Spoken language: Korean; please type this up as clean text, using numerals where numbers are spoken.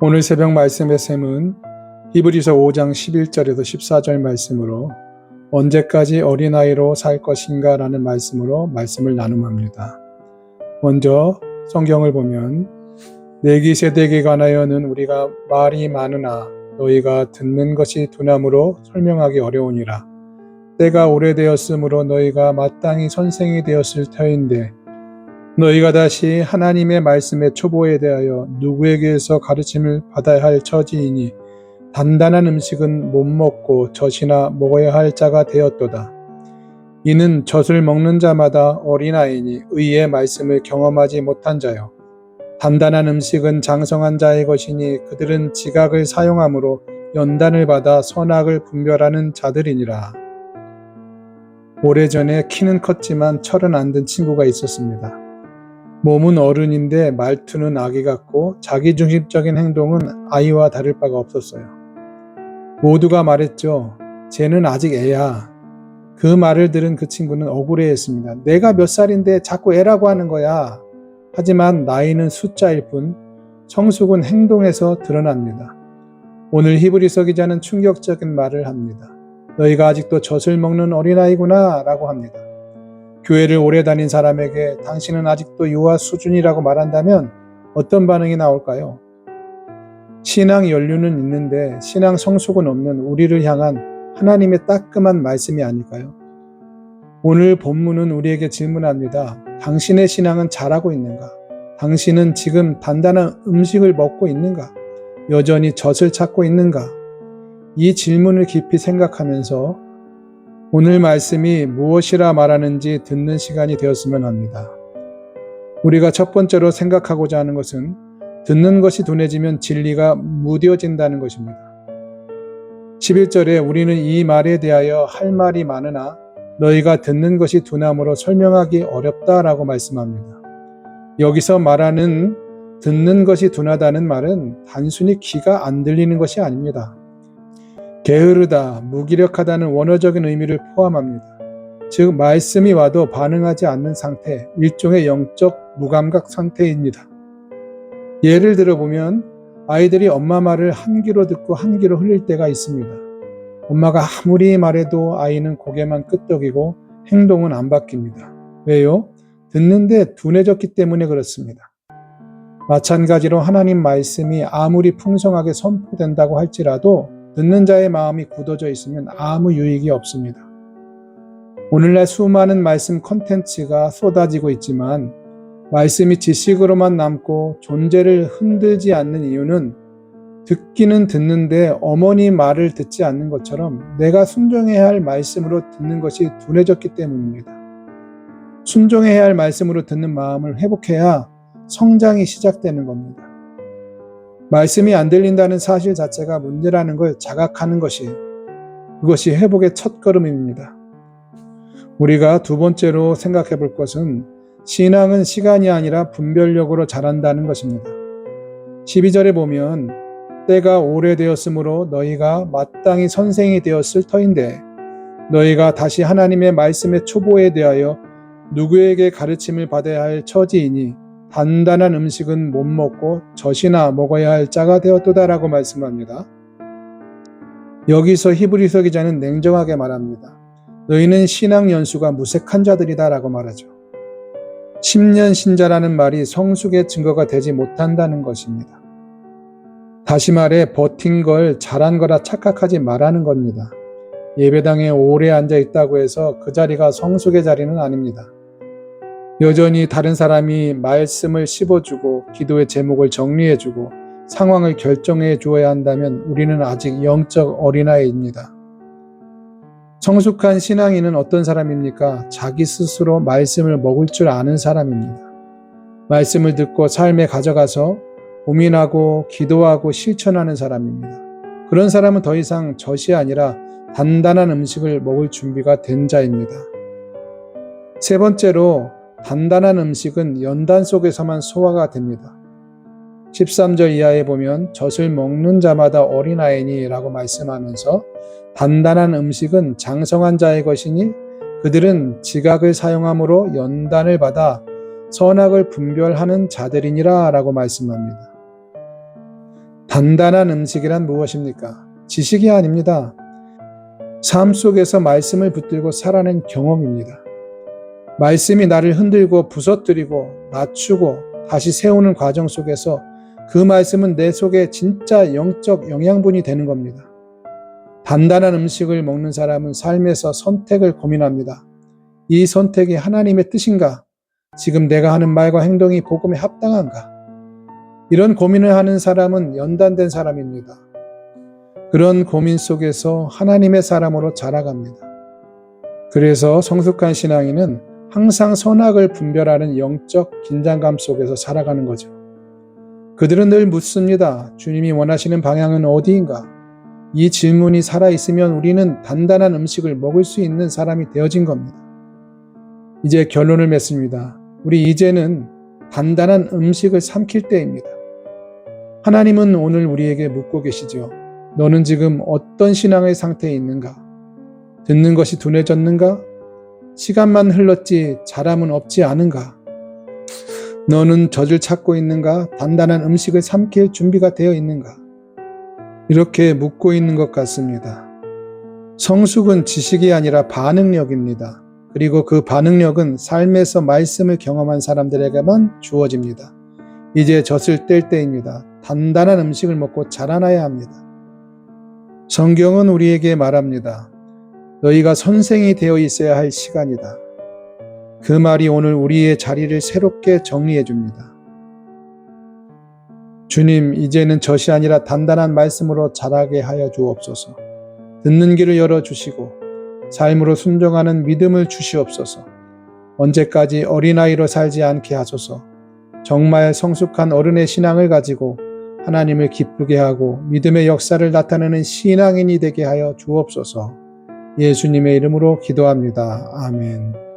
오늘 새벽 말씀의 셈은 히브리서 5장 11절에서 14절 말씀으로 언제까지 어린아이로 살 것인가 라는 말씀으로 말씀을 나눔합니다. 먼저 성경을 보면 내기 세대에 관하여는 우리가 말이 많으나 너희가 듣는 것이 둔함으로 설명하기 어려우니라. 때가 오래되었으므로 너희가 마땅히 선생이 되었을 터인데 너희가 다시 하나님의 말씀의 초보에 대하여 누구에게서 가르침을 받아야 할 처지이니 단단한 음식은 못 먹고 젖이나 먹어야 할 자가 되었도다. 이는 젖을 먹는 자마다 어린아이니 의의 말씀을 경험하지 못한 자요. 단단한 음식은 장성한 자의 것이니 그들은 지각을 사용함으로 연단을 받아 선악을 분별하는 자들이니라. 오래전에 키는 컸지만 철은 안 든 친구가 있었습니다. 몸은 어른인데 말투는 아기 같고 자기중심적인 행동은 아이와 다를 바가 없었어요. 모두가 말했죠. 쟤는 아직 애야. 그 말을 들은 그 친구는 억울해했습니다. 내가 몇 살인데 자꾸 애라고 하는 거야. 하지만 나이는 숫자일 뿐 성숙은 행동에서 드러납니다. 오늘 히브리서 기자는 충격적인 말을 합니다. 너희가 아직도 젖을 먹는 어린아이구나 라고 합니다. 교회를 오래 다닌 사람에게 당신은 아직도 유아 수준이라고 말한다면 어떤 반응이 나올까요? 신앙 연륜은 있는데 신앙 성숙은 없는 우리를 향한 하나님의 따끔한 말씀이 아닐까요? 오늘 본문은 우리에게 질문합니다. 당신의 신앙은 잘하고 있는가? 당신은 지금 단단한 음식을 먹고 있는가? 여전히 젖을 찾고 있는가? 이 질문을 깊이 생각하면서 오늘 말씀이 무엇이라 말하는지 듣는 시간이 되었으면 합니다. 우리가 첫 번째로 생각하고자 하는 것은 듣는 것이 둔해지면 진리가 무뎌진다는 것입니다. 11절에 우리는 이 말에 대하여 할 말이 많으나 너희가 듣는 것이 둔함으로 설명하기 어렵다라고 말씀합니다. 여기서 말하는 듣는 것이 둔하다는 말은 단순히 귀가 안 들리는 것이 아닙니다. 게으르다, 무기력하다는 원어적인 의미를 포함합니다. 즉 말씀이 와도 반응하지 않는 상태, 일종의 영적 무감각 상태입니다. 예를 들어보면 아이들이 엄마 말을 한 귀로 듣고 한 귀로 흘릴 때가 있습니다. 엄마가 아무리 말해도 아이는 고개만 끄덕이고 행동은 안 바뀝니다. 왜요? 듣는데 둔해졌기 때문에 그렇습니다. 마찬가지로 하나님 말씀이 아무리 풍성하게 선포된다고 할지라도 듣는 자의 마음이 굳어져 있으면 아무 유익이 없습니다. 오늘날 수많은 말씀 콘텐츠가 쏟아지고 있지만 말씀이 지식으로만 남고 존재를 흔들지 않는 이유는 듣기는 듣는데 어머니 말을 듣지 않는 것처럼 내가 순종해야 할 말씀으로 듣는 것이 둔해졌기 때문입니다. 순종해야 할 말씀으로 듣는 마음을 회복해야 성장이 시작되는 겁니다. 말씀이 안 들린다는 사실 자체가 문제라는 걸 자각하는 그것이 회복의 첫걸음입니다. 우리가 두 번째로 생각해 볼 것은 신앙은 시간이 아니라 분별력으로 자란다는 것입니다. 12절에 보면 때가 오래되었으므로 너희가 마땅히 선생이 되었을 터인데 너희가 다시 하나님의 말씀의 초보에 대하여 누구에게 가르침을 받아야 할 처지이니 단단한 음식은 못 먹고 젖이나 먹어야 할 자가 되었도다라고 말씀합니다. 여기서 히브리서 기자는 냉정하게 말합니다. 너희는 신앙 연수가 무색한 자들이다라고 말하죠. 10년 신자라는 말이 성숙의 증거가 되지 못한다는 것입니다. 다시 말해 버틴 걸 잘한 거라 착각하지 말라는 겁니다. 예배당에 오래 앉아 있다고 해서 그 자리가 성숙의 자리는 아닙니다. 여전히 다른 사람이 말씀을 씹어주고 기도의 제목을 정리해주고 상황을 결정해 주어야 한다면 우리는 아직 영적 어린아이입니다. 성숙한 신앙인은 어떤 사람입니까? 자기 스스로 말씀을 먹을 줄 아는 사람입니다. 말씀을 듣고 삶에 가져가서 고민하고 기도하고 실천하는 사람입니다. 그런 사람은 더 이상 젖이 아니라 단단한 음식을 먹을 준비가 된 자입니다. 세 번째로 단단한 음식은 연단 속에서만 소화가 됩니다. 13절 이하에 보면 젖을 먹는 자마다 어린아이니 라고 말씀하면서 단단한 음식은 장성한 자의 것이니 그들은 지각을 사용함으로 연단을 받아 선악을 분별하는 자들이니라 라고 말씀합니다. 단단한 음식이란 무엇입니까? 지식이 아닙니다. 삶 속에서 말씀을 붙들고 살아낸 경험입니다. 말씀이 나를 흔들고 부서뜨리고 낮추고 다시 세우는 과정 속에서 그 말씀은 내 속에 진짜 영적 영양분이 되는 겁니다. 단단한 음식을 먹는 사람은 삶에서 선택을 고민합니다. 이 선택이 하나님의 뜻인가? 지금 내가 하는 말과 행동이 복음에 합당한가? 이런 고민을 하는 사람은 연단된 사람입니다. 그런 고민 속에서 하나님의 사람으로 자라갑니다. 그래서 성숙한 신앙인은 항상 선악을 분별하는 영적 긴장감 속에서 살아가는 거죠. 그들은 늘 묻습니다. 주님이 원하시는 방향은 어디인가? 이 질문이 살아있으면 우리는 단단한 음식을 먹을 수 있는 사람이 되어진 겁니다. 이제 결론을 맺습니다. 우리 이제는 단단한 음식을 삼킬 때입니다. 하나님은 오늘 우리에게 묻고 계시죠. 너는 지금 어떤 신앙의 상태에 있는가? 듣는 것이 둔해졌는가? 시간만 흘렀지 자람은 없지 않은가? 너는 젖을 찾고 있는가? 단단한 음식을 삼킬 준비가 되어 있는가? 이렇게 묻고 있는 것 같습니다. 성숙은 지식이 아니라 반응력입니다. 그리고 그 반응력은 삶에서 말씀을 경험한 사람들에게만 주어집니다. 이제 젖을 뗄 때입니다. 단단한 음식을 먹고 자라나야 합니다. 성경은 우리에게 말합니다. 너희가 선생이 되어 있어야 할 시간이다. 그 말이 오늘 우리의 자리를 새롭게 정리해 줍니다. 주님, 이제는 젖이 아니라 단단한 말씀으로 자라게 하여 주옵소서. 듣는 길을 열어주시고 삶으로 순종하는 믿음을 주시옵소서. 언제까지 어린아이로 살지 않게 하소서. 정말 성숙한 어른의 신앙을 가지고 하나님을 기쁘게 하고 믿음의 역사를 나타내는 신앙인이 되게 하여 주옵소서. 예수님의 이름으로 기도합니다. 아멘.